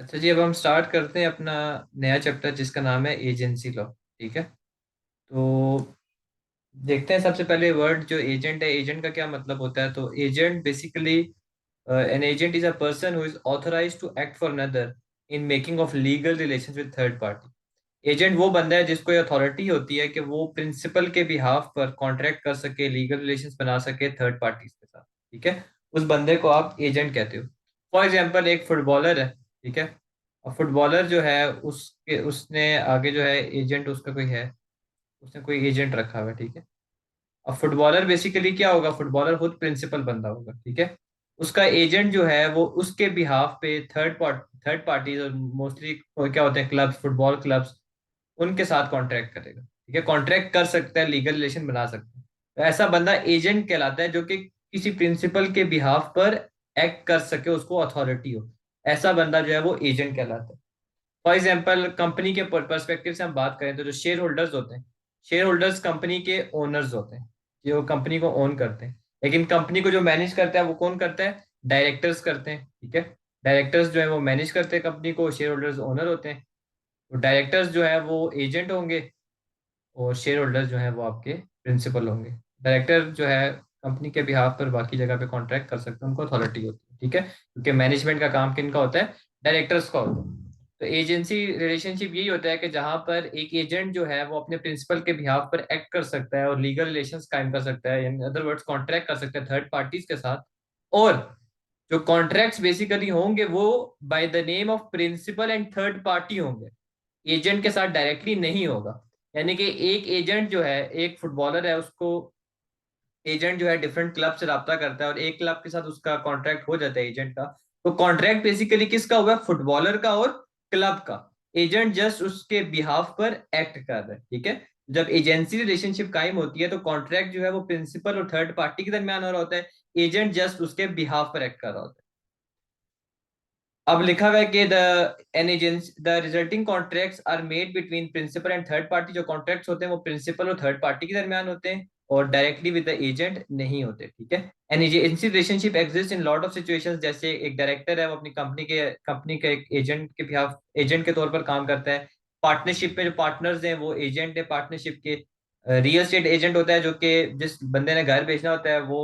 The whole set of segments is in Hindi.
अच्छा जी, अब हम स्टार्ट करते हैं अपना नया चैप्टर जिसका नाम है एजेंसी लॉ। ठीक है। तो देखते हैं सबसे पहले वर्ड जो एजेंट है, एजेंट का क्या मतलब होता है। तो agent basically an agent is a person who is authorised to act for another in making of legal relations with third party. Agent वो बंदा है जिसको अथॉरिटी होती है कि वो प्रिंसिपल के बिहाफ पर कॉन्ट्रैक्ट कर सके, लीगल रिलेशंस बना सके थर्ड पार्टीज के साथ। ठीक है। उस बंदे को आप एजेंट कहते हो। फॉर एग्जाम्पल एक फुटबॉलर है। ठीक है। और फुटबॉलर जो है उसके उसने आगे जो है एजेंट उसका कोई है, उसने कोई एजेंट रखा हुआ है। ठीक है। अब फुटबॉलर बेसिकली क्या होगा, फुटबॉलर खुद प्रिंसिपल बंदा होगा। ठीक है। उसका एजेंट जो है वो उसके बिहाफ पे थर्ड पार्टीज और मोस्टली क्या होते हैं, क्लब्स, फुटबॉल क्लब्स, उनके साथ कॉन्ट्रैक्ट करेगा। ठीक है। कॉन्ट्रैक्ट कर सकता है, लीगल रिलेशन बना सकता है। तो ऐसा बंदा एजेंट कहलाता है जो कि किसी प्रिंसिपल के बिहाफ पर एक्ट कर सके, उसको अथॉरिटी हो। ऐसा बंदा जो है वो एजेंट कहलाता है। फॉर एग्जाम्पल कंपनी के परस्पेक्टिव से हम बात करें तो जो शेयर होल्डर्स होते हैं, शेयर होल्डर्स कंपनी के ओनर्स होते हैं, जो कंपनी को ओन करते हैं। लेकिन कंपनी को जो मैनेज करता है वो कौन करता है, डायरेक्टर्स करते हैं। ठीक है। डायरेक्टर्स जो है वो मैनेज करते हैं कंपनी को, शेयर होल्डर्स ओनर होते हैं। तो डायरेक्टर्स जो है वो एजेंट होंगे और शेयर होल्डर्स जो है वो आपके प्रिंसिपल होंगे। डायरेक्टर जो है कंपनी के बिहाफ पर बाकी जगह पे कॉन्ट्रैक्ट कर सकते हैं, उनको अथॉरिटी होती है। ठीक है। क्योंकि मैनेजमेंट का काम किन का होता है, डायरेक्टर्स का होता है। तो एजेंसी रिलेशनशिप यही होता है कि जहां पर एक एजेंट जो है वो अपने प्रिंसिपल के बिहाफ पर एक्ट कर सकता है और लीगल रिलेशंस कायम कर सकता है, इन अदर वर्ड्स कॉन्ट्रैक्ट कर सकता है थर्ड पार्टीज के साथ। और जो कॉन्ट्रैक्ट्स बेसिकली होंगे वो by the name of principal and third party होंगे, एजेंट के साथ डायरेक्टली नहीं होगा। यानी कि एक एजेंट जो है, एक फुटबॉलर है, उसको एजेंट जो है डिफरेंट क्लब से रब्ता करता है और एक क्लब के साथ उसका कॉन्ट्रैक्ट हो जाता है एजेंट का। तो कॉन्ट्रैक्ट बेसिकली किसका हुआ, फुटबॉलर का और क्लब का। एजेंट जस्ट उसके बिहाफ पर एक्ट कर रहा है। ठीक है। जब एजेंसी रिलेशनशिप कायम होती है तो कॉन्ट्रैक्ट जो है वो प्रिंसिपल और थर्ड पार्टी के दरमियान हो रहा होता है, एजेंट जस्ट उसके बिहाफ पर एक्ट कर रहा होता है। अब लिखा हुआ है कि the an agency the resulting contracts are made between principal and third party. जो कॉन्ट्रैक्ट्स होते हैं वो प्रिंसिपल और थर्ड पार्टी के दरमियान होते हैं और डायरेक्टली विद द एजेंट नहीं होते। ठीक है। An agency relationship exist in lot of situations. जैसे एक डायरेक्टर है वो अपनी कंपनी के एक एजेंट के बिहाफ, एजेंट के तौर पर काम करता है। पार्टनरशिप में जो पार्टनर्स हैं वो एजेंट है पार्टनरशिप के। रियल एस्टेट एजेंट होता है जो कि जिस बंदे ने घर बेचना होता है वो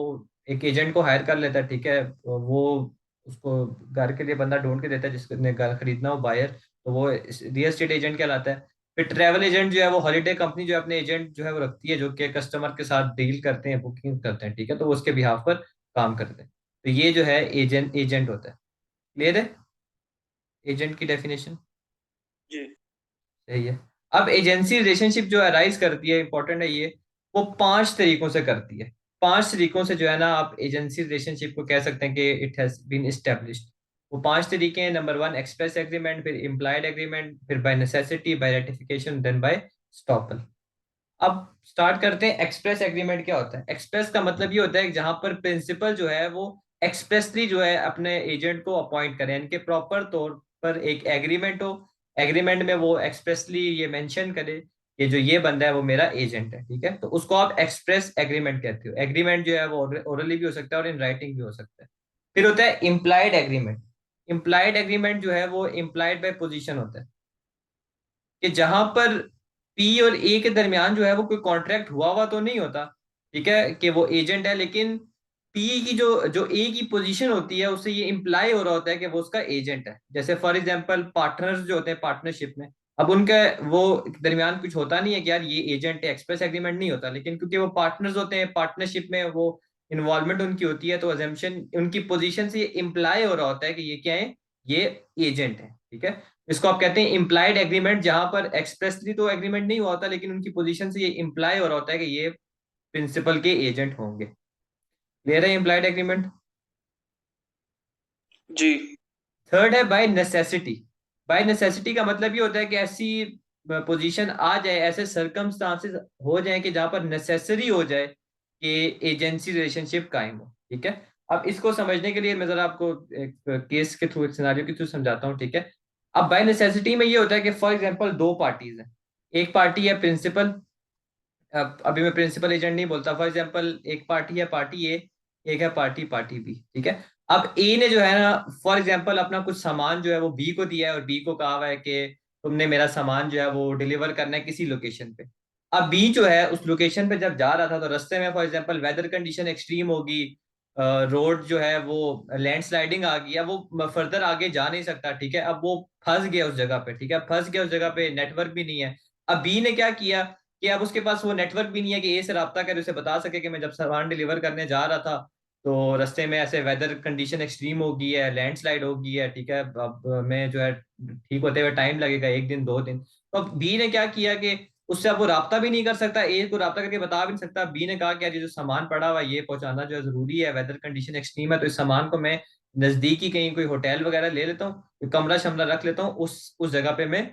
एक एजेंट को हायर कर लेता है। ठीक है। वो उसको घर के लिए बंदा ढूंढ के देता है जिसने घर खरीदना हो, बायर। तो वो रियल एस्टेट एजेंट कहलाता है। फिर ट्रैवल एजेंट जो है वो हॉलीडे कंपनी जो है अपने एजेंट जो है वो रखती है जो कि कस्टमर के साथ डील करते हैं, बुकिंग करते हैं। ठीक है। तो वो उसके बिहाफ पर काम करते हैं। तो ये जो है एजेंट एजेंट होता है। क्लियर है एजेंट की डेफिनेशन। जी। सही है। अब एजेंसी रिलेशनशिप जो अराइज करती है, इंपॉर्टेंट है ये, वो पांच तरीकों से करती है। पांच तरीकों से जो है ना आप एजेंसी रिलेशनशिप को कह सकते हैं कि इट हैज बीन एस्टेब्लिश्ड। वो पांच तरीके हैं। नंबर वन एक्सप्रेस एग्रीमेंट, फिर इम्प्लाइड एग्रीमेंट, फिर by necessity, by ratification, then by estoppel. अब स्टार्ट करते हैं एक्सप्रेस एग्रीमेंट क्या होता है। एक्सप्रेस का मतलब ये होता है कि जहां पर प्रिंसिपल जो है वो एक्सप्रेसली जो है अपने एजेंट को अपॉइंट करें, यानी कि प्रॉपर तौर पर एक एग्रीमेंट हो। एग्रीमेंट में वो एक्सप्रेसली ये मेंशन करे कि जो ये बंदा है वो मेरा एजेंट है। ठीक है। तो उसको आप एक्सप्रेस एग्रीमेंट कहते हो। एग्रीमेंट जो है वो ओरली भी हो सकता है और इन राइटिंग भी हो सकता है। फिर होता है इम्प्लाइड एग्रीमेंट। इम्प्लाइड एग्रीमेंट जो है वो इम्प्लाइड बाय पोजीशन होता है कि जहां पर पी और ए के दरमियान जो है वो कोई कॉन्ट्रैक्ट हुआ हुआ तो नहीं होता। ठीक है। कि वो एजेंट है, लेकिन पी की जो जो ए की पोजीशन होती है उससे ये इम्प्लाई हो रहा होता है कि वो उसका एजेंट है। जैसे फॉर एग्जांपल पार्टनर्स जो होते हैं पार्टनरशिप में, अब उनके वो दरमियान कुछ होता नहीं है कि यार ये एजेंट है, एक्सप्रेस एग्रीमेंट नहीं होता, लेकिन क्योंकि वो पार्टनर्स होते हैं पार्टनरशिप में, वो इन्वॉल्वमेंट उनकी होती है, तो अजम्पशन उनकी पोजीशन से ये इम्प्लाई हो रहा होता है कि ये क्या है, ये एजेंट है। ठीक है। इसको आप कहते हैं इम्प्लाइड एग्रीमेंट, जहां पर एक्सप्रेसली तो एग्रीमेंट नहीं हुआ होता लेकिन उनकी पोजीशन से ये इम्प्लाई हो रहा होता है कि ये प्रिंसिपल के एजेंट होंगे। क्लियर है इम्प्लाइड एग्रीमेंट। जी। थर्ड है बाय नेसेसिटी। बाय नेसेसिटी का मतलब ये होता है कि ऐसी पोजीशन आ जाए, ऐसे सर्कमस्टांसेस हो जाए कि जहां पर नेसेसरी हो जाए कि एजेंसी रिलेशनशिप कायम हो। ठीक है। अब इसको समझने के लिए मैं जरा आपको एक केस के थ्रू, एक सिनारियो के थ्रू समझाता हूँ। ठीक है। अब बाय नेसेसिटी में ये होता है कि फॉर एग्जांपल दो पार्टीज हैं। एक पार्टी है प्रिंसिपल, अब अभी मैं प्रिंसिपल एजेंट नहीं बोलता, फॉर एग्जांपल एक पार्टी है पार्टी ए, एक है पार्टी पार्टी बी। ठीक है। अब ए ने जो है ना, फॉर एग्जाम्पल अपना कुछ सामान जो है वो बी को दिया है, और बी को कहा हुआ है कि तुमने मेरा सामान जो है वो डिलीवर करना है किसी लोकेशन पे। अब बी जो है उस लोकेशन पे जब जा रहा था, तो रास्ते में for example weather condition extreme होगी, रोड जो है वो लैंडस्लाइडिंग आ गई, अब वो फर्दर आगे जा नहीं सकता, ठीक है। अब वो फंस गया उस जगह पे, ठीक है, फंस गया उस जगह पे, नेटवर्क भी नहीं है। अब बी ने क्या किया कि अब उसके पास वो नेटवर्क भी नहीं है कि ए से रब्ता करे, उसे बता सके कि मैं जब सामान डिलीवर करने जा रहा था तो रास्ते में ऐसे वेदर कंडीशन एक्सट्रीम हो गई है, लैंडस्लाइड हो गई है, ठीक है, अब मैं जो है ठीक होते हुए टाइम लगेगा, एक दिन दो दिन। तो अब बी ने क्या किया कि उससे अब वो राब्ता भी नहीं कर सकता, ए को राब्ता करके बता भी नहीं सकता। बी ने कहा कि यार ये जो सामान पड़ा हुआ है ये पहुंचाना जो है जरूरी है, वेदर कंडीशन एक्सट्रीम है, तो इस सामान को मैं नजदीकी कहीं कोई होटल वगैरह ले लेता हूँ, कोई कमरा शमरा रख लेता हूँ, उस जगह पे मैं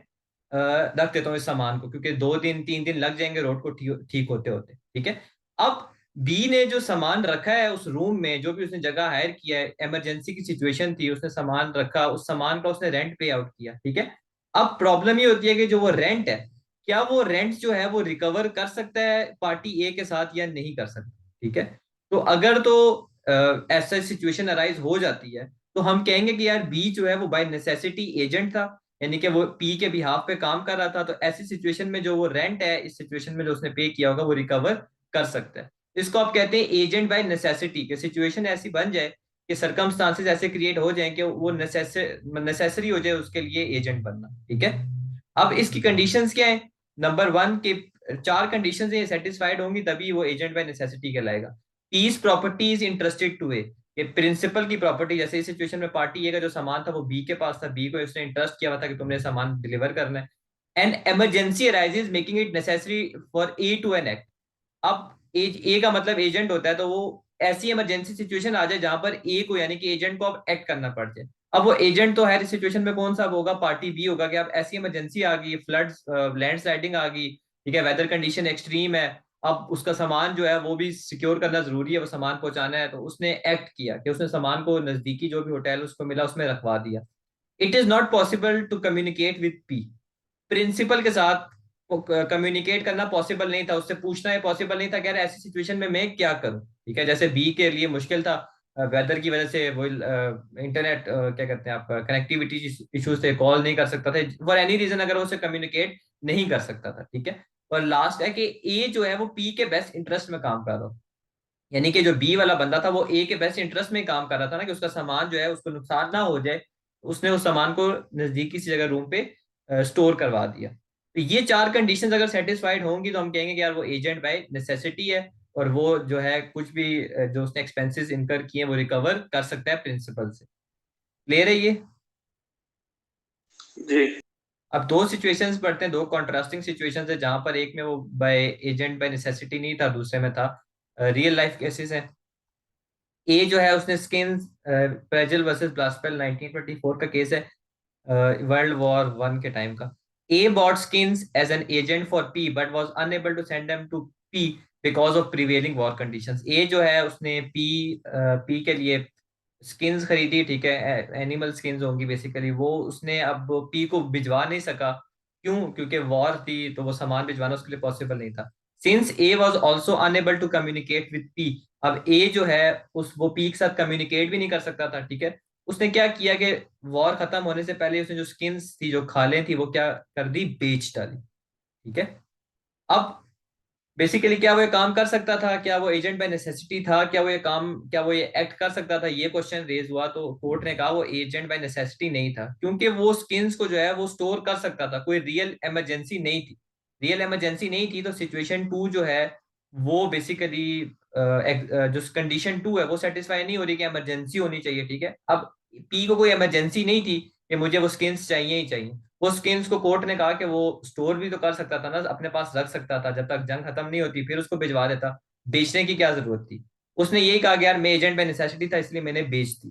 रख देता हूँ इस सामान को, क्योंकि दो दिन तीन दिन लग जाएंगे रोड को ठीक ठीक होते होते, ठीक है। अब बी ने जो सामान रखा है उस रूम में, जो भी उसने जगह हायर किया है, इमरजेंसी की सिचुएशन थी, उसने सामान रखा, उस सामान का उसने रेंट पे आउट किया, ठीक है। अब प्रॉब्लम ये होती है कि जो वो रेंट है, क्या वो रेंट जो है वो रिकवर कर सकता है पार्टी ए के साथ या नहीं कर सकता, ठीक है। तो अगर तो ऐसा सिचुएशन अराइज हो जाती है, तो हम कहेंगे कि यार बी जो है वो बाय नेसेसिटी एजेंट था, यानी कि वो पी के बिहाफ पे काम कर रहा था, तो ऐसी सिचुएशन में जो वो रेंट है इस सिचुएशन में जो उसने पे किया होगा वो रिकवर कर सकता है। इसको आप कहते हैं एजेंट बाय नेसेसिटी, कि सिचुएशन ऐसी बन जाए कि सर्कमस्टांसेस ऐसे क्रिएट हो जाए कि वो नेसेसरी हो जाए उसके लिए एजेंट बनना, ठीक है। अब इसकी कंडीशंस क्या है? नंबर वन के चार कंडीशंस ये सेटिस्फाइड होंगी तभी वो एजेंट बाय नेसेसिटी कहलाएगा। P's property is interested to A, ये प्रिंसिपल की प्रॉपर्टी, जैसे इस सिचुएशन में पार्टी ए का जो सामान था वो बी के पास था, बी को उसने इंटरेस्ट किया हुआ था कि तुमने सामान डिलीवर करना है। And emergency arises making it necessary for A to an act. अब ए का मतलब एजेंट होता है, तो वो ऐसी इमरजेंसी सिचुएशन आ जाए जहां पर ए को यानी कि एजेंट को अब एक्ट करना पड़ जाए। अब वो एजेंट तो हर सिचुएशन में कौन सा होगा? पार्टी बी होगा, कि अब ऐसी इमरजेंसी आ गई, फ्लड्स लैंडस्लाइडिंग आ गई, ठीक है, वेदर कंडीशन एक्सट्रीम है, अब उसका सामान जो है वो भी सिक्योर करना जरूरी है, वो सामान पहुंचाना है, तो उसने एक्ट किया कि उसने सामान को नजदीकी जो भी होटल उसको मिला उसमें रखवा दिया। It is not possible to communicate with P, principal के साथ कम्युनिकेट करना पॉसिबल नहीं था, उससे पूछना ये पॉसिबल नहीं था कि यार ऐसी सिचुएशन में मैं क्या करूं, ठीक है। जैसे बी के लिए मुश्किल था, वेदर की वजह से वो इंटरनेट क्या कहते हैं आप, कनेक्टिविटी इश्यूज से कॉल नहीं कर सकता था फॉर एनी रीजन, अगर वो उससे कम्युनिकेट नहीं कर सकता था, ठीक है। और लास्ट है कि ए जो है वो पी के बेस्ट इंटरेस्ट में काम कर रहा हो, यानी कि जो बी वाला बंदा था वो ए के बेस्ट इंटरेस्ट में काम कर रहा था ना, कि उसका सामान जो है उसको नुकसान ना हो जाए, उसने उस सामान को नजदीक किसी जगह रूम पे स्टोर करवा दिया। तो ये चार कंडीशंस अगर सेटिस्फाइड होंगी तो हम कहेंगे कि यार वो एजेंट बाय नेसेसिटी है, और वो जो है कुछ भी जो उसने एक्सपेंसेस इनकर किए वो रिकवर कर सकता है प्रिंसिपल से। क्लियर है ये? जी। अब दो सिचुएशंस पढ़ते हैं, दो कॉन्ट्रास्टिंग सिचुएशंस है, जहां पर एक में वो बाय एजेंट बाय नेसेसिटी नहीं था, दूसरे में था। रियल लाइफ केसेस है। ए जो है उसने स्किन प्रेजल वर्सेस ब्लास्पेल 1924 का केस है, वर्ल्ड वॉर वन के टाइम का। A bought skins as an agent for P but was unable to send them to P because of prevailing war conditions. A जो है उसने पी के लिए स्किन्स खरीदी, ठीक है, एनिमल स्किन्स होंगी बेसिकली, वो उसने अब पी को भिजवा नहीं सका। क्यों? क्योंकि वॉर थी, तो वो सामान भिजवाना उसके लिए पॉसिबल नहीं था। Since A was also unable to communicate with P, अब ए जो है उस वो पी के साथ कम्युनिकेट भी नहीं कर सकता था, ठीक है। उसने क्या किया कि वॉर खत्म होने से पहले उसने जो स्किन्स थी, जो खालें थी, वो क्या कर दी? बेच डाली, ठीक है। अब बेसिकली क्या वो ये काम कर सकता था? क्या वो एजेंट बाय नेसेसिटी था? क्या वो ये एक्ट कर सकता था? ये क्वेश्चन रेज हुआ, तो कोर्ट ने कहा वो एजेंट बाय नेसेसिटी नहीं था, क्योंकि वो स्किन्स को जो है वो स्टोर कर सकता था, कोई रियल इमरजेंसी नहीं थी। रियल इमरजेंसी नहीं थी, तो सिचुएशन टू जो है वो बेसिकली जो कंडीशन टू है वो सेटिस्फाई नहीं हो रही कि इमरजेंसी होनी चाहिए, ठीक है। अब पी को कोई इमरजेंसी नहीं थी कि मुझे वो स्किन्स चाहिए ही चाहिए। वो स्किन्स को कोर्ट ने कहा कि वो स्टोर भी तो कर सकता था ना, अपने पास रख सकता था जब तक जंग खत्म नहीं होती, फिर उसको भिजवा देता। बेचने की क्या जरूरत थी? उसने यही कहा कि यार मैं एजेंट बाय नेसेसिटी था इसलिए मैंने बेच दी।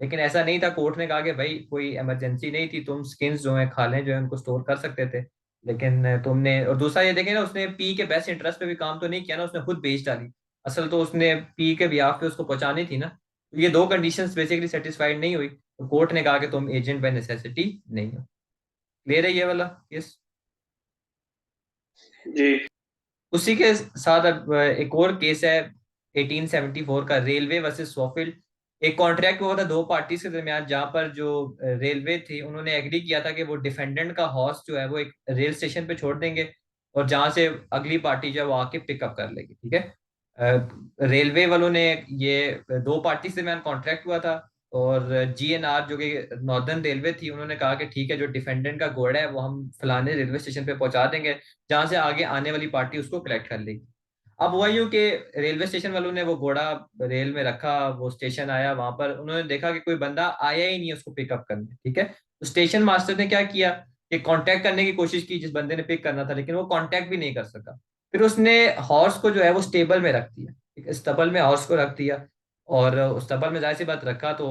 लेकिन ऐसा नहीं था, कोर्ट ने कहा कि भाई कोई इमरजेंसी नहीं थी, तुम स्किन्स जो है खालें जो है उनको स्टोर कर सकते थे, लेकिन तुमने, और दूसरा ये देखें ना, उसने पी के बेस्ट इंटरेस्ट पे भी काम तो नहीं किया ना, उसने खुद बेच डाली। असल तो उसने पी के बिहाफ पे उसको पहुंचानी थी ना। तो ये दो कंडीशंस बेसिकली सेटिस्फाइड नहीं हुई, तो कोर्ट ने कहा कि तुम एजेंट बाय नेसेसिटी नहीं हो। क्लियर है ये वाला? यस। जी। उसी के साथ अब एक और केस है 1874 का, रेलवे वर्सेस सॉफील्ड। एक कॉन्ट्रैक्ट हुआ था दो पार्टीज के दरमियान, जहां पर जो रेलवे थी उन्होंने एग्री किया था कि वो डिफेंडेंट का हॉर्स जो है वो एक रेल स्टेशन पे छोड़ देंगे, और जहां से अगली पार्टी जो है वो आके पिकअप कर लेगी, ठीक है। रेलवे वालों ने ये दो पार्टी से दरमियान कॉन्ट्रैक्ट हुआ था, और जीएनआर जो कि नॉर्दर्न रेलवे थी, उन्होंने कहा कि ठीक है, जो डिफेंडेंट का घोड़ा है वो हम फलाने रेलवे स्टेशन पे पहुंचा देंगे, जहां से आगे आने वाली पार्टी उसको कलेक्ट कर लेगी। अब हुआ यूं कि रेलवे स्टेशन वालों ने वो घोड़ा रेल में रखा, वो स्टेशन आया, वहां पर उन्होंने देखा कि कोई बंदा आया ही नहीं है उसको पिकअप करने, ठीक है। तो स्टेशन मास्टर ने क्या किया कि कांटेक्ट करने की कोशिश की जिस बंदे ने पिक करना था, लेकिन वो कांटेक्ट भी नहीं कर सका। फिर उसने हॉर्स को जो है वो स्टेबल में रख दिया, ठीक है, स्टबल में हॉर्स को रख दिया, और उस स्टबल में जाहिर सी बात रखा तो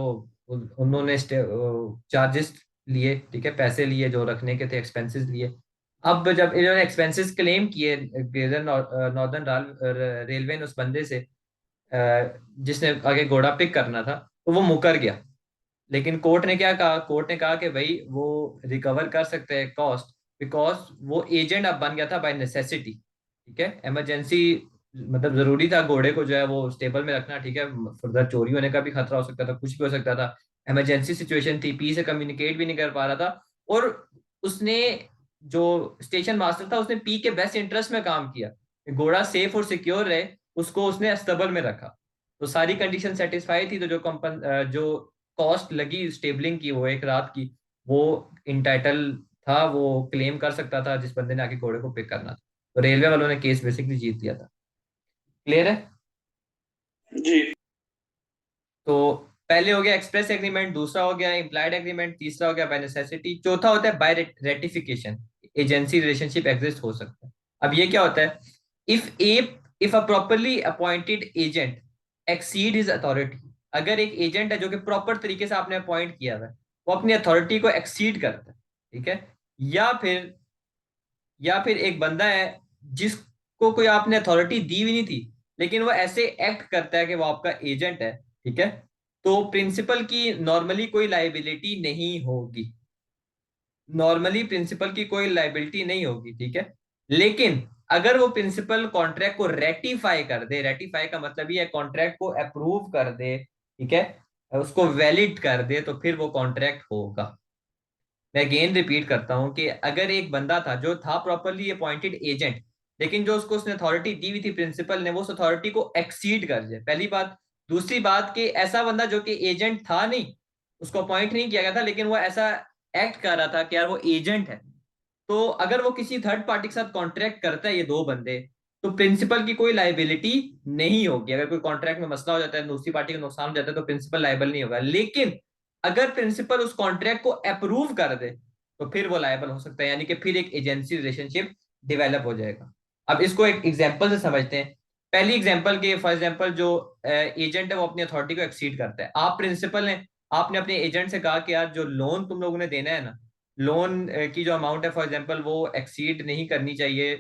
उन्होंने चार्जेस लिए, ठीक है, पैसे लिए जो रखने के थे, एक्सपेंसेस लिए। अब जब इन्होंने एक्सपेंसेस क्लेम किए ग्रेटर नॉर्दर्न रेलवे ने उस बंदे से, जिसने आगे घोड़ा पिक करना था, तो वो मुकर गया। लेकिन कोर्ट ने क्या कहा, कोर्ट ने कहा कि भाई वो रिकवर कर सकते हैं कॉस्ट, बिकॉज वो एजेंट अब बन गया था बाय नेसेसिटी, ठीक है, इमरजेंसी, मतलब जरूरी था घोड़े को जो है वो स्टेबल में रखना, ठीक है, फर्दर चोरी होने का भी खतरा हो सकता था, कुछ भी हो सकता था, इमरजेंसी सिचुएशन थी, पी से कम्युनिकेट भी नहीं कर पा रहा था। और उसने, जो स्टेशन मास्टर था, उसने पी के बेस्ट इंटरेस्ट में काम किया, घोड़ा सेफ और सिक्योर रहे, उसको उसने अस्तबल में रखा। तो सारी कंडीशन सेटिस्फाई थी, तो जो कॉस्ट लगी स्टेबलिंग की वो एक रात की, वो इंटाइटल था, वो क्लेम कर सकता था जिस बंदे ने आके घोड़े को पिक करना था। तो रेलवे वालों ने केस बेसिकली जीत लिया था। क्लियर है? जी। तो पहले हो गया एक्सप्रेस एग्रीमेंट, दूसरा हो गया इम्प्लाइड एग्रीमेंट, तीसरा हो गया बाय नेसेसिटी, चौथा होता है by ratification. Agency relationship exist हो सकता है। अब ये क्या होता है? If A if a properly appointed agent exceed his authority, अगर एक एजेंट है जो कि प्रॉपर तरीके से आपने अपॉइंट किया हुआ है, वो अपनी अथॉरिटी को एक्सीड करता है, ठीक है, या फिर एक बंदा है जिसको कोई आपने अथॉरिटी दी हुई नहीं थी, लेकिन वो ऐसे एक्ट करता है कि वो आपका एजेंट है, ठीक है, तो प्रिंसिपल की नॉर्मली कोई लाइबिलिटी नहीं होगी। नॉर्मली प्रिंसिपल की कोई लाइबिलिटी नहीं होगी, ठीक है। लेकिन अगर वो प्रिंसिपल कॉन्ट्रैक्ट को रेटिफाई कर दे, रेटिफाई का मतलब ये है कॉन्ट्रैक्ट को अप्रूव कर दे, ठीक है, उसको वैलिड कर दे, तो फिर वो कॉन्ट्रैक्ट होगा। मैं अगेन रिपीट करता हूं कि अगर एक बंदा था जो था प्रॉपरली अपॉइंटेड एजेंट, लेकिन जो उसको उसने अथॉरिटी दी हुई थी प्रिंसिपल ने, वो उस अथॉरिटी को एक्सीड कर जाए, पहली बात। दूसरी बात कि ऐसा बंदा जो कि एजेंट था नहीं, उसको अपॉइंट नहीं किया गया था, लेकिन वो ऐसा एक्ट कर रहा था कि यार वो एजेंट है, तो अगर वो किसी थर्ड पार्टी के साथ कॉन्ट्रैक्ट करता है, ये दो बंदे, तो प्रिंसिपल की कोई लाइबिलिटी नहीं होगी। अगर कोई कॉन्ट्रैक्ट में मसला हो जाता है, दूसरी पार्टी को नुकसान हो जाता है, तो प्रिंसिपल लाइबल नहीं होगा। लेकिन अगर प्रिंसिपल उस कॉन्ट्रैक्ट को अप्रूव कर दे, तो फिर वो लायबल हो सकता है, यानी कि फिर एक एजेंसी रिलेशनशिप डेवलप हो जाएगा। अब इसको एक एग्जांपल से समझते हैं। पहली एग्जांपल के फॉर एग्जांपल जो एजेंट है वो अपनी अथॉरिटी को एक्सीड करता है। आप प्रिंसिपल हैं, आपने अपने एजेंट से कहा कि यार जो लोन तुम लोगों ने देना है ना, लोन की जो अमाउंट है फॉर एग्जांपल वो एक्सीड नहीं करनी चाहिए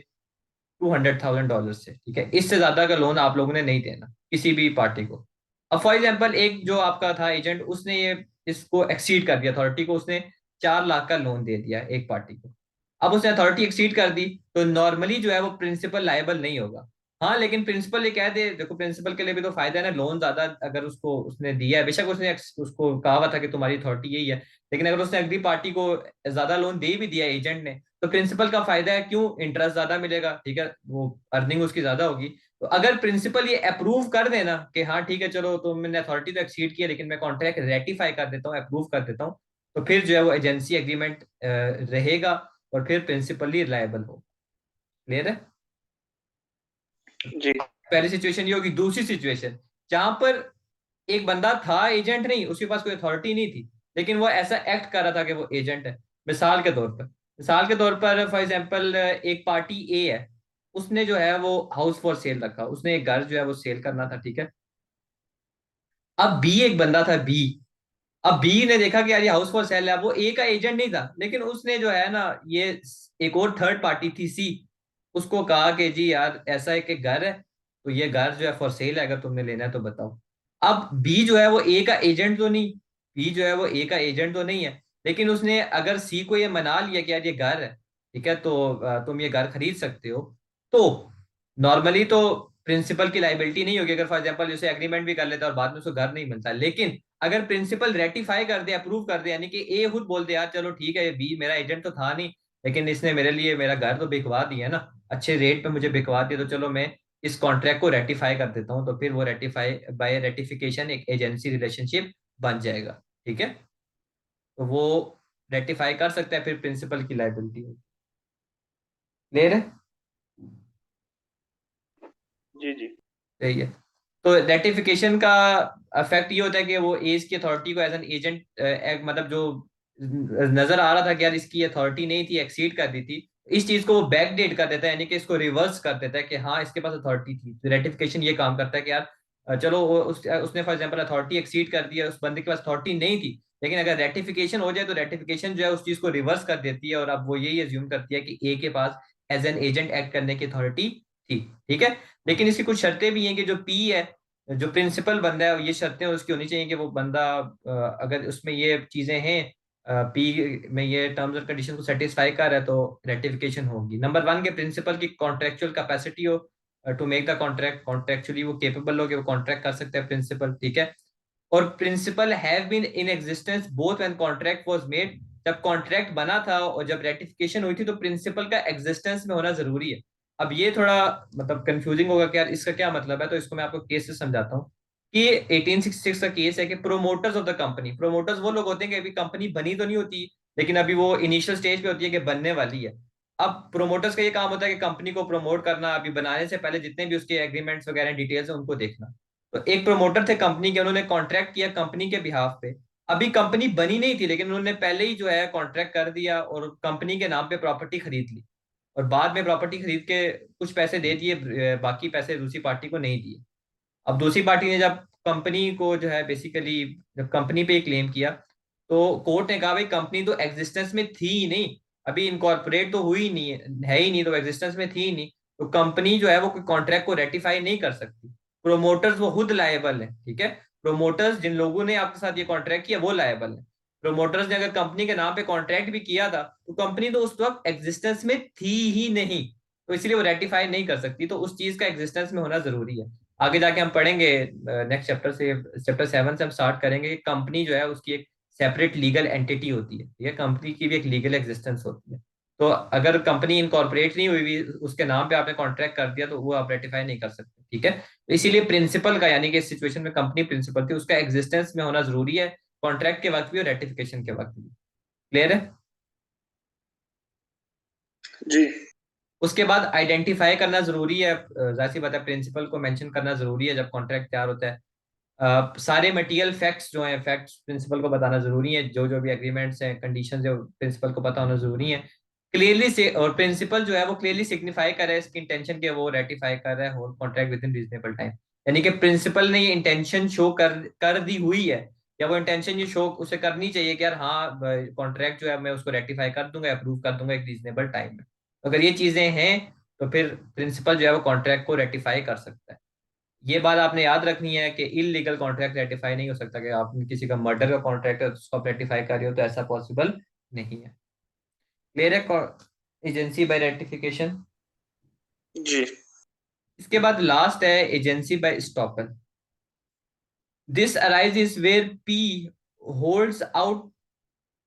$200,000 से, ठीक है, इससे ज्यादा का लोन आप लोगों ने नहीं देना किसी भी पार्टी को। अब फॉर एग्जांपल एक जो आपका था एजेंट, उसने ये इसको एक्सीड कर दिया, अथॉरिटी को उसने 4 लाख का लोन दे दिया एक पार्टी को। अब उसने अथॉरिटी एक्सीड कर दी, तो नॉर्मली जो है वो प्रिंसिपल लायबल नहीं होगा। हाँ, लेकिन प्रिंसिपल ये कह दे, देखो प्रिंसिपल के लिए भी तो फायदा है ना, लोन ज्यादा अगर उसको उसने दिया है, बेशक उसने उसको कहा हुआ था कि तुम्हारी अथॉरिटी यही है, लेकिन अगर उसने अगली पार्टी को ज्यादा लोन दे भी दिया एजेंट ने, तो प्रिंसिपल का फायदा है, क्यों, इंटरेस्ट ज्यादा मिलेगा, ठीक है, वो अर्निंग उसकी ज्यादा होगी। तो अगर प्रिंसिपल ये अप्रूव कर देना कि हाँ ठीक है चलो, तो मैंने अथॉरिटी तो एक्सीड किया, लेकिन मैं कॉन्ट्रैक्ट रेटिफाई कर देता हूँ, अप्रूव कर देता हूँ, तो फिर जो है वो एजेंसी एग्रीमेंट रहेगा, और फिर प्रिंसिपली रिलायबल हो। क्लियर है? जी। पहली सिचुएशन ये होगी। दूसरी सिचुएशन, जहां पर एक बंदा था एजेंट नहीं, उसके पास कोई अथॉरिटी नहीं थी, लेकिन वो ऐसा एक्ट कर रहा था कि वो एजेंट है। मिसाल के तौर पर फॉर एग्जांपल एक पार्टी ए है, उसने जो है वो हाउस फॉर सेल रखा, उसने एक घर जो है वो सेल करना था, ठीक है। अब बी एक बंदा था, बी। अब बी ने देखा कि यार ये हाउस फॉर सेल है, वो ए का एजेंट नहीं था, लेकिन उसने जो है ना, ये एक और थर्ड पार्टी थी, सी, उसको कहा कि जी यार ऐसा एक घर है, तो ये घर जो है फॉर सेल है, अगर तुमने लेना है तो बताओ। अब बी जो है वो ए का एजेंट तो नहीं, बी जो है वो ए का एजेंट तो नहीं है, लेकिन उसने अगर सी को ये मना लिया कि यार ये घर है, ठीक है, तो तुम ये घर खरीद सकते हो, तो नॉर्मली तो प्रिंसिपल की लाइबिलिटी नहीं होगी अगर फॉर एग्जांपल उसे एग्रीमेंट भी कर लेता है और बाद में उसको घर नहीं मिलता। लेकिन अगर प्रिंसिपल रेटिफाई कर दे, अप्रूव कर दे, यानी कि ए खुद बोल दे यार चलो ठीक है, ये बी मेरा एजेंट तो था नहीं, लेकिन इसने मेरे लिए मेरा घर तो बिकवा दिया ना, अच्छे रेट पे मुझे बिकवा दिया, तो चलो मैं इस कॉन्ट्रैक्ट को रेटिफाई कर देता हूँ, तो फिर वो रेटिफाई बाय रेटिफिकेशन एक एजेंसी रिलेशनशिप बन जाएगा। ठीक है, तो वो रेटिफाई कर सकता है, फिर प्रिंसिपल की लाइबिलिटी होगी। क्लियर है? जी। जी। सही है। तो रेटिफिकेशन का इफेक्ट ये होता है कि वो एज की अथॉरिटी को एज एन एजेंट, मतलब जो नजर आ रहा था कि यार इसकी अथॉरिटी नहीं थी, एक्सीड कर दी थी, इस चीज को वो बैक डेट कर देता है, यानी कि इसको रिवर्स कर देता है कि हाँ इसके पास अथॉरिटी थी। तो रेटिफिकेशन ये काम करता है कि यार चलो उसने फॉर एग्जाम्पल अथॉरिटी एक्सीड कर दिया, उस बंदे के पास अथॉरिटी नहीं थी, लेकिन अगर रेटिफिकेशन हो जाए तो रेटिफिकेशन जो है उस चीज को रिवर्स कर देती है, और अब वो यही एज्यूम करती है कि ए के पास एज एन एजेंट एक्ट करने की अथॉरिटी थी। ठीक है, लेकिन इसकी कुछ शर्तें भी हैं कि जो पी है, जो प्रिंसिपल बंदा है, ये शर्तें उसकी होनी चाहिए कि वो बंदा अगर उसमें ये चीजें हैं, पी में ये टर्म्स और कंडीशन को सेटिस्फाई कर रहा है, तो रेटिफिकेशन होगी। नंबर वन के प्रिंसिपल की कॉन्ट्रेक्चुअल कैपेसिटी हो टू मेक द कॉन्ट्रैक्ट, कॉन्ट्रेक्चुअली वो केपेबल हो कि वो कॉन्ट्रैक्ट कर सकते हैं प्रिंसिपल। ठीक है, और principal have been in existence both when contract was made, जब कॉन्ट्रैक्ट बना था और जब रेटिफिकेशन हुई थी, तो प्रिंसिपल का एग्जिस्टेंस में होना जरूरी है। अब ये थोड़ा मतलब कंफ्यूजिंग होगा कि यार इसका क्या मतलब है, तो इसको मैं आपको केस से समझाता हूँ कि 1866 का केस है कि promoters of the company, promoters वो लोग होते हैं कि अभी कंपनी बनी तो नहीं होती, लेकिन अभी वो इनिशियल स्टेज पे होती है कि बनने वाली है। अब प्रोमोटर्स का ये काम होता है कि कंपनी को प्रमोट करना, अभी बनाने से पहले जितने भी उसके एग्रीमेंट्स वगैरह डिटेल्स हैं उनको देखना। तो एक प्रमोटर थे कंपनी के, उन्होंने कॉन्ट्रैक्ट किया कंपनी के बिहाफ पे। अभी कंपनी बनी नहीं थी, लेकिन उन्होंने पहले ही जो है कॉन्ट्रैक्ट कर दिया और कंपनी के नाम पे प्रॉपर्टी खरीद ली, और बाद में प्रॉपर्टी खरीद के कुछ पैसे दे दिए, बाकी पैसे दूसरी पार्टी को नहीं दिए। अब दूसरी पार्टी ने जब कंपनी को जो है बेसिकली जब कंपनी पे क्लेम किया, तो कोर्ट ने कहा भाई कंपनी तो एग्जिस्टेंस में थी ही नहीं, अभी इनकॉर्पोरेट तो हुई नहीं है ही नहीं, तो एग्जिस्टेंस में थी ही नहीं, तो कंपनी जो है वो कोई कॉन्ट्रैक्ट को रेटिफाई नहीं कर सकती। प्रोमोटर्स वो खुद लायबल है। ठीक है, प्रोमोटर्स जिन लोगों ने आपके साथ ये कॉन्ट्रैक्ट किया वो लायबल है। प्रोमोटर्स ने अगर कंपनी के नाम पे कॉन्ट्रैक्ट भी किया था, तो कंपनी तो उस वक्त एग्जिस्टेंस में थी ही नहीं, तो इसलिए वो रेटिफाई नहीं कर सकती, तो उस चीज का एग्जिस्टेंस में होना जरूरी है। आगे जाके हम पढ़ेंगे नेक्स्ट चैप्टर से, चैप्टर 7 से हम स्टार्ट करेंगे कि कंपनी जो है उसकी एक सेपरेट लीगल एंटिटी होती है। ठीक है, कंपनी की भी एक लीगल एग्जिस्टेंस होती है। तो अगर कंपनी इनकॉर्पोरेट नहीं हुई भी, उसके नाम पे आपने कॉन्ट्रैक्ट कर दिया, तो वो आप रेटिफाई नहीं कर सकते। ठीक है, तो इसीलिए प्रिंसिपल का, यानी कि इस सिचुएशन में कंपनी प्रिंसिपल थी, उसका एग्जिस्टेंस में होना जरूरी है, कॉन्ट्रैक्ट के वक्त भी और रेटिफिकेशन के वक्त भी। क्लियर है? जी। उसके बाद आइडेंटिफाई करना जरूरी है, जाहिर सी बात है प्रिंसिपल को मेंशन करना जरूरी है जब कॉन्ट्रैक्ट तैयार होता है। सारे मटेरियल फैक्ट्स जो हैं, फैक्ट्स प्रिंसिपल को बताना जरूरी है, जो जो भी एग्रीमेंट्स हैं, कंडीशंस है, प्रिंसिपल को पता होना जरूरी है क्लियरली से, और प्रिंसिपल जो है वो क्लियरली सिग्निफाई कर रहा है इसकी इंटेंशन के वो रेटिफाई कर रहा है whole contract within reasonable time, यानी कि प्रिंसिपल ने ये इंटेंशन शो कर दी हुई है, या वो इंटेंशन ये शो उसे करनी चाहिए कि यार हाँ कॉन्ट्रैक्ट जो है मैं उसको रेटिफाई कर दूंगा, अप्रूव कर दूंगा एक रीजनेबल टाइम में। तो अगर ये चीजें हैं, तो फिर प्रिंसिपल जो है वो कॉन्ट्रैक्ट को रेटिफाई कर सकता है। ये बात आपने याद रखनी है कि इलीगल कॉन्ट्रैक्ट रेटिफाई नहीं हो सकता, कि आप किसी का मर्डर का कॉन्ट्रैक्ट है तो उसको आप रेटिफाई कर रहे हो, तो ऐसा पॉसिबल नहीं है। क्लियर है? Agency by ratification. जी। इसके बाद लास्ट है agency by estoppel. This arises where P holds out,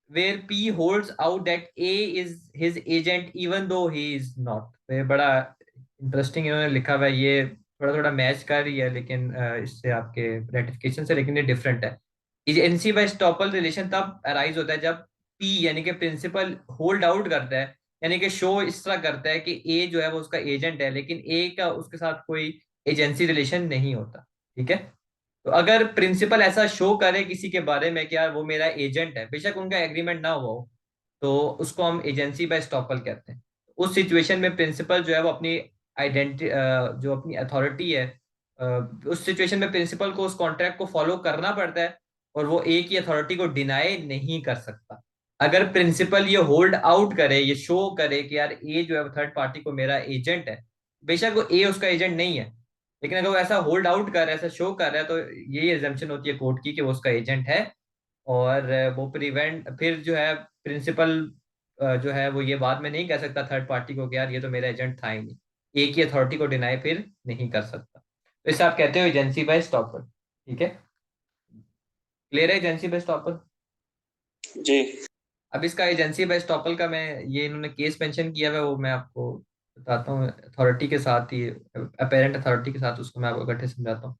where P holds out that A is his agent even though he is not। तो ये बड़ा इंटरेस्टिंग इन्होंने लिखा हुआ है, ये थोड़ा थोड़ा मैच कर रही है लेकिन इससे आपके रेटिफिकेशन से, लेकिन ये डिफरेंट है। एजेंसी बाय स्टॉपल रिलेशन तब अराइज होता है जब P यानी कि प्रिंसिपल होल्ड आउट करता है, यानी कि शो इस तरह करता है कि A जो है वो उसका एजेंट है, लेकिन A का उसके साथ कोई एजेंसी रिलेशन नहीं होता। ठीक है, तो अगर प्रिंसिपल ऐसा शो करे किसी के बारे में कि यार वो मेरा एजेंट है, बेशक उनका एग्रीमेंट ना हुआ हो, तो उसको हम एजेंसी बाय स्टॉपल कहते हैं। उस सिचुएशन में प्रिंसिपल जो है वो अपनी आइडेंटिटी, जो अपनी अथॉरिटी है, अ, उस सिचुएशन में प्रिंसिपल को उस कॉन्ट्रैक्ट को फॉलो करना पड़ता है, और वो एक ही अथॉरिटी को डिनाई नहीं कर सकता। अगर प्रिंसिपल ये होल्ड आउट करे, ये शो करे कि यार ए जो है थर्ड पार्टी को मेरा एजेंट है, बेशक वो ए उसका एजेंट नहीं है, लेकिन अगर वो ऐसा होल्ड आउट कर रहा है, ऐसा शो कर रहा है, तो यही एग्जम्पशन होती है कोर्ट की कि वो उसका एजेंट है। और वो प्रिवेंट फिर जो है प्रिंसिपल जो है वो ये बाद में नहीं कह सकता थर्ड पार्टी को कि यार ये तो मेरा एजेंट था ही नहीं। ए की अथॉरिटी को डिनाई फिर नहीं कर सकता। तो इसे आप कहते हो एजेंसी बाय स्टॉपर। ठीक है, क्लियर है एजेंसी बाय स्टॉपर। जी अब इसका एजेंसी बाय स्टॉपर का मैं, ये इन्होंने केस मेंशन किया हुआ है वो मैं आपको बताता हूँ अथॉरिटी के साथ ही, अपेरेंट अथॉरिटी के साथ, उसको मैं आपको इकट्ठे समझाता हूँ।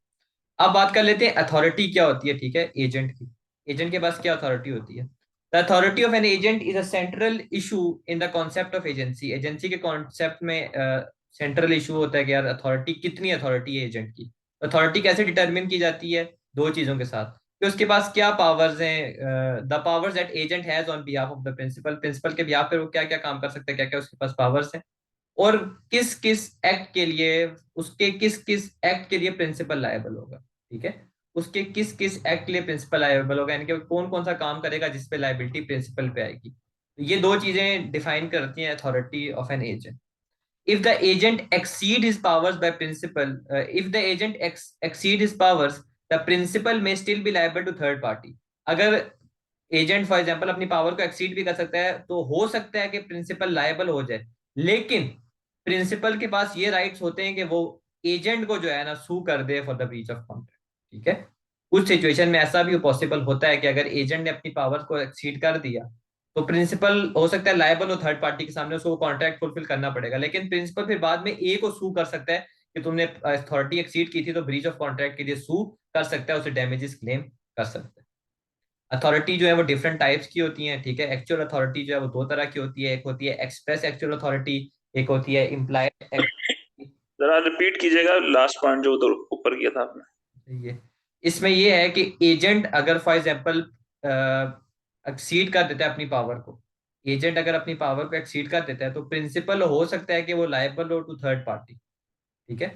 अब बात कर लेते हैं अथॉरिटी क्या होती है, ठीक है, एजेंट की। एजेंट के पास क्या अथॉरिटी होती है? The authority of N agent is a central issue in the concept of agency. Agency के कॉन्सेप्ट में सेंट्रल इशू होता है कि यार अथॉरिटी, कितनी अथॉरिटी है एजेंट की। अथॉरिटी कैसे डिटरमिन की जाती है? दो चीजों के साथ, कि उसके पास क्या पावर्स हैं, the powers that agent has on behalf of the principal. Principal के बिहाफ पे वो क्या क्या काम कर सकता है, क्या क्या उसके पास पावर्स हैं, और किस किस एक्ट के लिए, उसके किस किस एक्ट के लिए प्रिंसिपल लायबल होगा। ठीक है, उसके किस किस एक्ट के लिए प्रिंसिपल लायबल होगा, यानी कि कौन कौन सा काम करेगा जिसपे लायबिलिटी प्रिंसिपल पे आएगी। तो ये दो चीजें डिफाइन करती हैं authority of an agent. if the agent exceed his powers by principal if the agent exceed his powers, the principal may still be liable to third party। अगर एजेंट फॉर एग्जांपल अपनी पावर को एक्सीड भी कर सकता है तो हो सकता है कि प्रिंसिपल लायबल हो जाए, लेकिन प्रिंसिपल के पास ये राइट्स होते हैं कि वो एजेंट को जो है ना सू कर दे for the breach of contract. ठीक है, कुछ सिचुएशन में ऐसा भी पॉसिबल होता है कि अगर एजेंट ने अपनी पावर को एक्सीड कर दिया तो प्रिंसिपल हो सकता है लायबल हो थर्ड पार्टी के सामने, उसको कॉन्ट्रैक्ट फुलफिल करना पड़ेगा, लेकिन प्रिंसिपल फिर बाद में ए को सू कर सकता है कि तुमने अथॉरिटी एक्सीड की थी, तो ब्रीच ऑफ कॉन्ट्रैक्ट के लिए सू कर सकता है, उसे डैमेजेस क्लेम कर सकता है। अथॉरिटी जो है वो डिफरेंट टाइप्स की होती है। ठीक है, एक्चुअल अथॉरिटी जो है वो दो तरह की होती है, एक होती है एक्सप्रेस एक्चुअल अथॉरिटी, एक होती है इम्प्लाइड। जरा रिपीट कीजिएगा लास्ट पॉइंट जो उधर ऊपर किया था आपने। ये इसमें ये है कि एजेंट अगर फॉर एग्जांपल एक्सीड कर देता है अपनी पावर को, एजेंट अगर अपनी पावर को एक्सीड कर देता है तो प्रिंसिपल हो सकता है कि वो लायबल हो टू थर्ड पार्टी। ठीक है,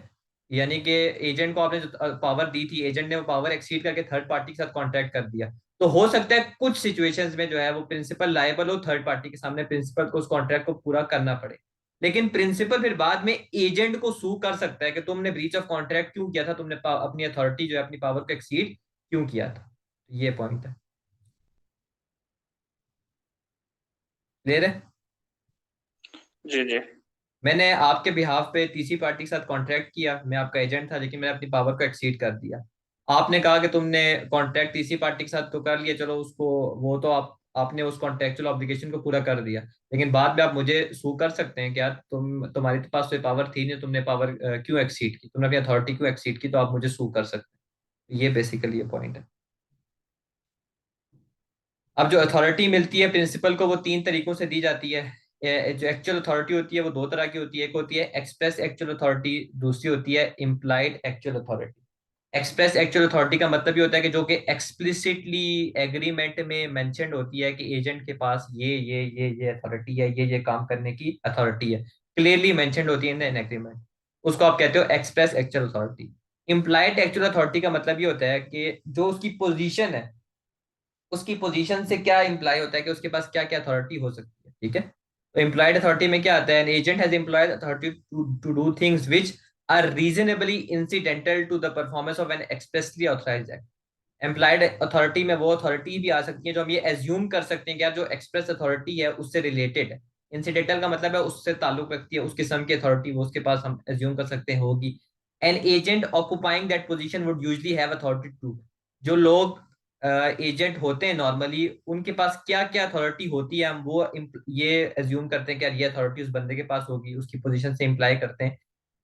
यानी कि एजेंट को आपने जो पावर दी थी, एजेंट ने वो पावर एक्सीड करके थर्ड पार्टी के साथ कॉन्ट्रैक्ट कर दिया, तो हो सकता है कुछ सिचुएशंस में जो है वो प्रिंसिपल लायबल हो थर्ड पार्टी के सामने, प्रिंसिपल को उस कॉन्ट्रैक्ट को पूरा करना पड़े। लेकिन प्रिंसिपल फिर बाद में एजेंट को सू कर सकता है कि तुमने ब्रीच ऑफ कॉन्ट्रैक्ट क्यों किया था, तुमने अपनी अथॉरिटी जो है अपनी पावर को एक्सीड क्यों किया था। ये पॉइंट है, क्लियर है। जी जी मैंने आपके बिहाफ पे तीसरी पार्टी के साथ कॉन्ट्रैक्ट किया, मैं आपका एजेंट था, लेकिन मैंने अपनी पावर को एक्सीड कर दिया। आपने कहा कि तुमने कॉन्ट्रैक्ट तीसरी पार्टी के साथ तो कर लिया, चलो उसको, वो तो आपने उस कॉन्ट्रेक्चुअल ऑब्लिगेशन को पूरा कर दिया, लेकिन बाद में आप मुझे सू कर सकते हैं कि यार तुम्हारे पास तो पावर थी नहीं, तुमने पावर क्यों एक्सीड की, तुमने अपनी अथॉरिटी क्यों एक्सीड की, तो आप मुझे सू कर सकते हैं। ये बेसिकली ये पॉइंट है। अब जो अथॉरिटी मिलती है प्रिंसिपल को वो तीन तरीकों से दी जाती है। जो एक्चुअल अथॉरिटी होती है वो दो तरह की होती है, एक होती है एक्सप्रेस एक्चुअल अथॉरिटी, दूसरी होती है implied actual authority. Express actual authority का मतलब ये होता है कि जो कि एक्सप्लिसिटली एग्रीमेंट में मेंशन्ड होती है कि एजेंट के पास ये अथॉरिटी है, ये काम करने की अथॉरिटी है, क्लियरली मेंशन्ड होती है इन एन एग्रीमेंट, उसको आप कहते हो express actual authority. Implied actual authority का मतलब ये होता है कि जो उसकी पोजीशन है, उसकी पोजीशन से क्या इंप्लाई होता है कि उसके पास क्या क्या अथॉरिटी हो सकती है। ठीक है, तो इम्प्लॉयड अथॉरिटी में क्या आता है, an agent has employed authority to do things which are reasonably incidental to the performance of an expressly authorised act. Employed authority में वो अथॉरिटी भी आ सकती है जो हम ये एज्यूम कर सकते हैं कि यार जो एक्सप्रेस अथॉरिटी है उससे रिलेटेड है। इंसिडेंटल का मतलब है उससे ताल्लुक रखती है, उस किस्म की अथॉरिटी वो उसके पास हम एज्यूम कर सकते हैं होगी। An agent occupying that position would usually have authority to. जो लोग एजेंट होते हैं नॉर्मली, उनके पास क्या क्या अथॉरिटी होती है, हम वो ये एज्यूम करते हैं कि यार ये अथॉरिटी उस बंदे के पास होगी, उसकी पोजीशन से इंप्लाई करते हैं।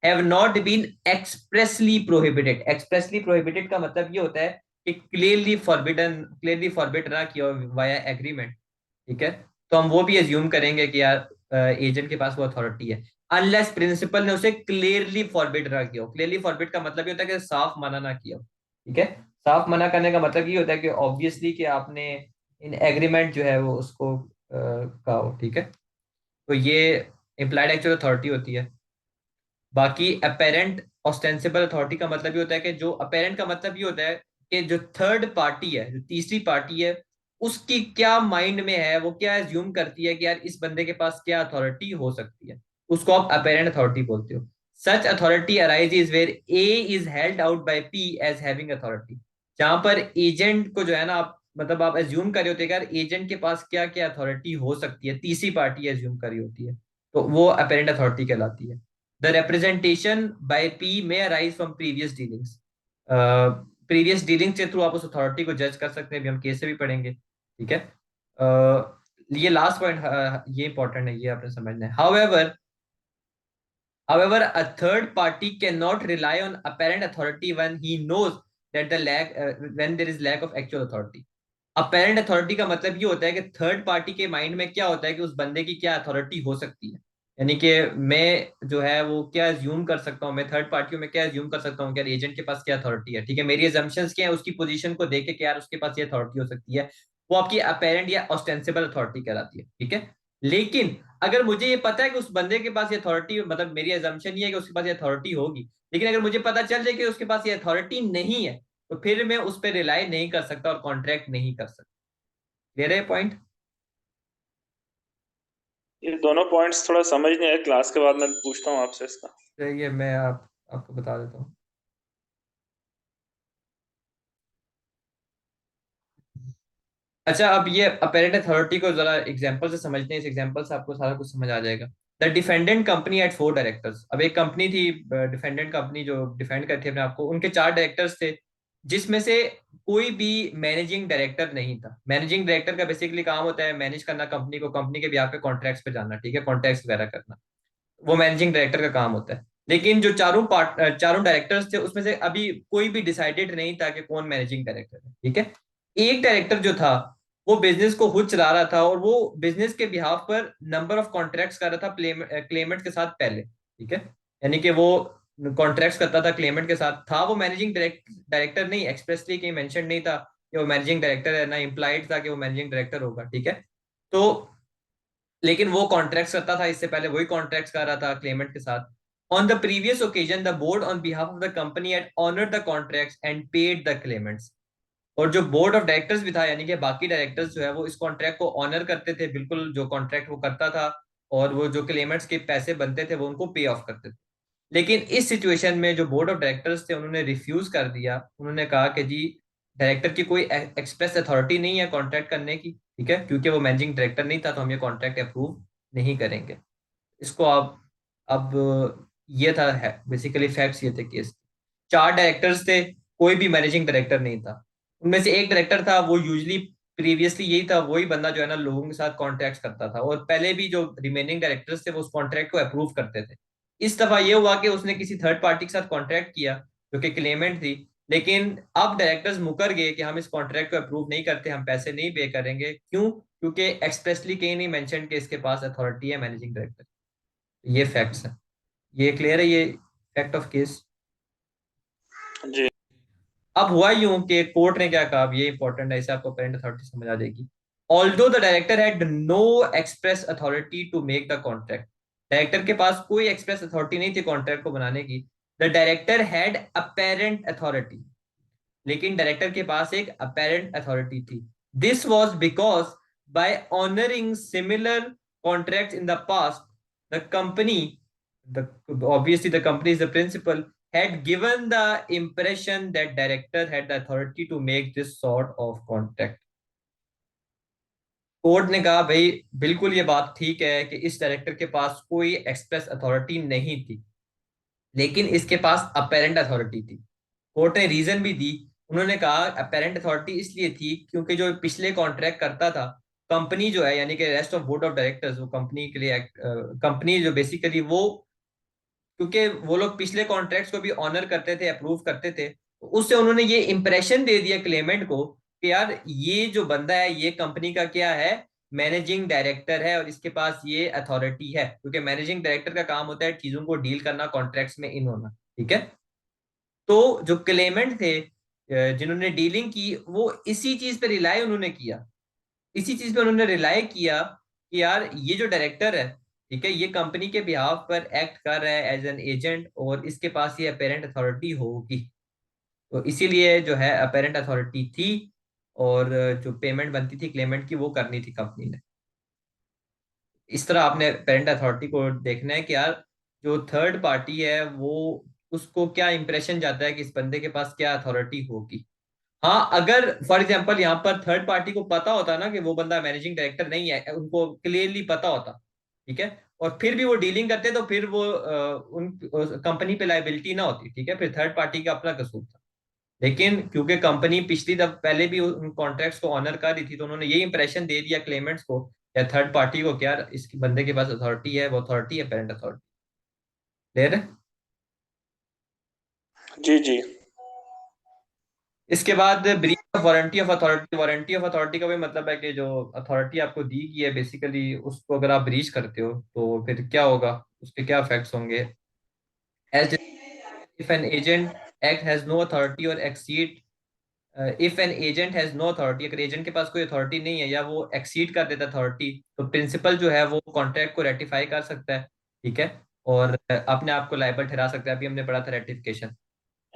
Have not been expressly prohibited. Expressly prohibited का मतलब ये होता है कि क्लियरली फॉरबिडन, क्लियरली फॉरबिड ना किया वाया एग्रीमेंट। ठीक है, तो हम वो भी एज्यूम करेंगे कि यार एजेंट के पास वो अथॉरिटी है, अनलेस प्रिंसिपल ने उसे क्लियरली फॉरबिड ना किया हो। क्लियरली फॉरबिड का मतलब ये होता है कि साफ मना ना किया हो। ठीक है, साफ मना करने का मतलब ये होता है कि ऑब्वियसली कि आपने इन एग्रीमेंट जो है वो उसको कहा हो। ठीक है, तो ये इम्प्लाइड एक्चुअल अथॉरिटी होती है। बाकी अपेरेंट ऑस्टेंसिबल अथॉरिटी का मतलब ये होता है कि जो अपेरेंट का मतलब ये होता है कि जो थर्ड पार्टी है, जो तीसरी पार्टी है, उसकी क्या माइंड में है, वो क्या एज्यूम करती है कि यार इस बंदे के पास क्या अथॉरिटी हो सकती है, उसको आप अपेरेंट अथॉरिटी बोलते हो। Such authority arises where A is held out by P as having authority. जहां पर एजेंट को जो है ना आप, मतलब आप एज्यूम कर रहे होते हैं कि यार एजेंट के पास क्या क्या अथॉरिटी हो सकती है, तीसरी पार्टी एज्यूम करी होती है, तो वो अपेरेंट अथॉरिटी कहलाती है। The representation by P may arise from previous dealings. Previous dealing के थ्रू आप उस अथॉरिटी को जज कर सकते हैं, अभी हम केस से भी पढ़ेंगे, ठीक है। ये लास्ट पॉइंट ये इंपॉर्टेंट है, ये आपने समझना है। However, a third party cannot rely on apparent authority when he knows that when there is lack of actual authority. Apparent authority का मतलब ये होता है कि थर्ड पार्टी के माइंड में क्या होता है कि उस बंदे की क्या अथॉरिटी हो सकती है। यानी कि मैं जो है वो क्या एज्यूम कर सकता हूँ, मैं थर्ड पार्टियों में क्या एज्यूम कर सकता हूँ कि यार एजेंट के पास क्या अथॉरिटी है, ठीक है। मेरी एजम्पशंस क्या है, उसकी पोजीशन को देख के कि यार उसके पास ये अथॉरिटी हो सकती है, वो आपकी अपेरेंट या ऑस्टेंसिबल अथॉरिटी कहलाती है, ठीक है। लेकिन अगर मुझे ये पता है कि उस बंदे के पास ये अथॉरिटी, मतलब मेरी एजम्पशन ये है कि उसके पास ये अथॉरिटी होगी, लेकिन अगर मुझे पता चल जाए कि उसके पास ये अथॉरिटी नहीं है, तो फिर मैं उस पर रिलाई नहीं कर सकता और कॉन्ट्रैक्ट नहीं कर सकता। क्लियर है पॉइंट? ये दोनों पॉइंट्स थोड़ा समझ नहीं आए, क्लास के बाद मैं पूछता हूँ आपसे इसका। चलिए मैं आपको बता देता हूँ। अच्छा, अब ये अपेरेंट अथॉरिटी को जरा एग्जांपल से समझते हैं, इस एग्जांपल से आपको सारा कुछ समझ आ जाएगा। The defendant company at four directors. अब एक कंपनी थी, डिफेंडेंट कंपनी जो डिफेंड करती है अपने आपको, उनके चार डायरेक्टर्स थे, जिसमें से कोई भी मैनेजिंग डायरेक्टर नहीं था। मैनेजिंग डायरेक्टर का बेसिकली काम होता है मैनेज करना कंपनी को, कंपनी के बिहाफ पे कॉन्ट्रैक्ट्स पे जाना, ठीक है, कॉन्ट्रैक्ट्स वगैरह करना, वो मैनेजिंग डायरेक्टर का काम होता है। लेकिन जो चारों डायरेक्टर्स थे उसमें से अभी कोई भी डिसाइडेड नहीं था कि कौन मैनेजिंग डायरेक्टर है, ठीक है। एक डायरेक्टर जो था वो बिजनेस को खुद चला रहा था और वो बिजनेस के बिहाफ पर नंबर ऑफ कॉन्ट्रैक्ट्स कर रहा था क्लेमेंट के साथ पहले, ठीक है। यानी कि वो कॉन्ट्रैक्ट्स करता था क्लेमेंट के साथ, था वो मैनेजिंग डायरेक्टर नहीं, एक्सप्रेसली कहीं मेंशन नहीं था कि वो मैनेजिंग डायरेक्टर है, ना इम्प्लाइड था कि वो मैनेजिंग डायरेक्टर होगा, ठीक है। तो लेकिन वो कॉन्ट्रैक्ट करता था, इससे पहले वही कॉन्ट्रैक्ट कर रहा था क्लेमेंट के साथ। On the previous occasion the board on behalf of the company at honour the contracts and paid the claimants. और जो बोर्ड ऑफ डायरेक्टर्स भी था, यानी कि बाकी डायरेक्टर्स जो है वो इस कॉन्ट्रैक्ट को ऑनर करते थे, बिल्कुल जो कॉन्ट्रैक्ट वो करता था, और वो जो क्लेमेंट्स के पैसे बनते थे वो उनको पे ऑफ करते थे। लेकिन इस सिचुएशन में जो बोर्ड ऑफ डायरेक्टर्स थे उन्होंने रिफ्यूज कर दिया, उन्होंने कहा कि जी डायरेक्टर की कोई एक्सप्रेस अथॉरिटी नहीं है कॉन्ट्रैक्ट करने की, ठीक है, क्योंकि वो मैनेजिंग डायरेक्टर नहीं था, तो हम ये कॉन्ट्रैक्ट अप्रूव नहीं करेंगे। इसको आप अब ये था है बेसिकली फैक्ट्स ये थे केस। चार डायरेक्टर्स थे, कोई भी मैनेजिंग डायरेक्टर नहीं था। उनमें से एक डायरेक्टर था, वो यूजली प्रीवियसली यही था, वही बंदा जो है ना लोगों के साथ कॉन्ट्रैक्ट करता था, और पहले भी जो रिमेनिंग डायरेक्टर्स थे वो उस कॉन्ट्रैक्ट को अप्रूव करते थे। इस दफा ये हुआ कि उसने किसी थर्ड पार्टी के साथ कॉन्ट्रैक्ट किया जो कि क्लेमेंट थी। लेकिन अब डायरेक्टर्स मुकर गए कि हम इस कॉन्ट्रैक्ट को अप्रूव नहीं करते, हम पैसे नहीं पे करेंगे। क्यों? क्योंकि एक्सप्रेसली कहीं नहीं मेंशन कि इसके पास अथॉरिटी है मैनेजिंग डायरेक्टर। ये फैक्ट्स है, ये क्लियर है, ये फैक्ट ऑफ केस। जी। अब हुआ यूं कि कोर्ट ने क्या कहा, अब ये इंपॉर्टेंट है, इसे आपको पेरेंट अथॉरिटी समझ आ जाएगी। Although the director had no express authority to make the contract. Director के पास कोई एक्सप्रेस अथॉरिटी नहीं थी कॉन्ट्रैक्ट को बनाने की। The director had apparent authority. लेकिन डायरेक्टर के पास एक अपेरेंट अथॉरिटी थी। This was because by honouring similar contract in the past the company, the obviously the company is the principal, had given the impression that director had the authority to make this sort of contract. Court ने कहा भाई बिल्कुल ये बात ठीक है कि इस डायरेक्टर के पास कोई एक्सप्रेस अथॉरिटी नहीं थी, लेकिन इसके पास अपेरेंट अथॉरिटी थी। कोर्ट ने रीजन भी दी। उन्होंने कहा अपेरेंट अथॉरिटी इसलिए थी क्योंकि जो पिछले कॉन्ट्रैक्ट करता था, कंपनी जो है यानी कि rest of board of directors, वो कंपनी के लिए कंपनी जो बेसिकली वो, क्योंकि वो लोग पिछले कॉन्ट्रैक्ट्स को भी ऑनर करते थे, अप्रूव करते थे, तो उससे उन्होंने ये इंप्रेशन दे दिया क्लेमेंट को कि यार ये जो बंदा है ये कंपनी का क्या है, मैनेजिंग डायरेक्टर है, और इसके पास ये अथॉरिटी है, क्योंकि मैनेजिंग डायरेक्टर का काम होता है चीजों को डील करना, कॉन्ट्रैक्ट्स में इन होना, ठीक है। तो जो क्लेमेंट थे जिन्होंने डीलिंग की, वो इसी चीज पे रिलाई उन्होंने किया, इसी चीज पे उन्होंने रिलाई किया कि यार ये जो डायरेक्टर है, ठीक है, ये कंपनी के बिहाफ पर एक्ट कर रहा है एज एन एजेंट, और इसके पास ये अपेरेंट अथॉरिटी होगी। तो इसीलिए जो है अपेरेंट अथॉरिटी थी, और जो पेमेंट बनती थी क्लेमेंट की वो करनी थी कंपनी ने। इस तरह आपने पेरेंट अथॉरिटी को देखना है कि यार जो थर्ड पार्टी है वो, उसको क्या इंप्रेशन जाता है कि इस बंदे के पास क्या अथॉरिटी होगी। हाँ, अगर फॉर एग्जांपल यहाँ पर थर्ड पार्टी को पता होता ना कि वो बंदा मैनेजिंग डायरेक्टर नहीं है, उनको क्लियरली पता होता, ठीक है, और फिर भी वो डीलिंग करते तो फिर वो उन कंपनी पे लाइबिलिटी ना होती, ठीक है, फिर थर्ड पार्टी का अपना कसूर था। लेकिन क्योंकि कंपनी पिछली दफ पहले भी उन कॉन्ट्रैक्ट्स को ऑनर कर रही थी, तो उन्होंने ये इंप्रेशन दे दिया क्लेमेंट्स को या थर्ड पार्टी को कि यार इस बंदे के पास अथॉरिटी है, वो अथॉरिटी है पेरेंट अथॉरिटी। क्लियर है? जी जी। इसके बाद breach of warranty of authority. Warranty of authority का भी मतलब है कि जो अथॉरिटी आपको दी गई है बेसिकली, उसको अगर आप ब्रीच करते हो तो फिर क्या होगा, उसके क्या इफेक्ट्स होंगे। As if an agent act has no authority और exceed, if an agent has no authority, अगर एजेंट के पास कोई अथॉरिटी नहीं है या वो एक्सीड कर देता अथॉरिटी, तो प्रिंसिपल जो है वो कॉन्ट्रैक्ट को रेटिफाई कर सकता है, ठीक है, और अपने आप को लायबल ठहरा सकता है। अभी हमने पढ़ा था रेटिफिकेशन।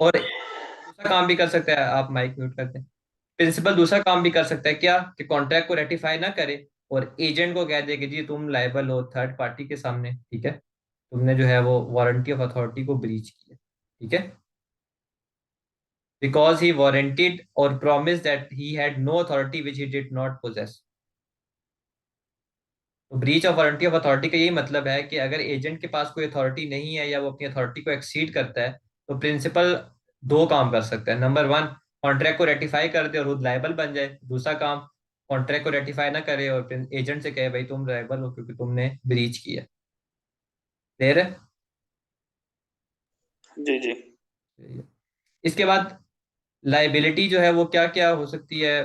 और दूसरा काम भी कर सकता है, आप माइक म्यूट करते हैं। प्रिंसिपल दूसरा काम भी कर सकता है क्या, कि कॉन्ट्रैक्ट को रेटिफाई ना करे और एजेंट को कह दे कि जी तुम लायबल हो थर्ड पार्टी के सामने, ठीक है, तुमने जो है वो वारंटी ऑफ अथॉरिटी को ब्रीच किया, ठीक है, बिकॉज ही वारंटेड और promised that he had no authority which he did not possess। तो breach of warranty of authority का यही मतलब है कि अगर एजेंट के पास कोई अथॉरिटी नहीं है या वो अपनी अथॉरिटी को एक्सीड करता है, तो प्रिंसिपल दो काम कर सकता है। नंबर वन, कॉन्ट्रैक्ट को रेटिफाई कर दे और वो लायबल बन जाए। दूसरा काम, कॉन्ट्रैक्ट को रेटिफाई ना करे और एजेंट से कहे भाई तुम लायबल हो क्योंकि तुमने ब्रीच किया। क्लियर है? जी जी। इसके बाद लाइबिलिटी जो है वो क्या क्या हो सकती है।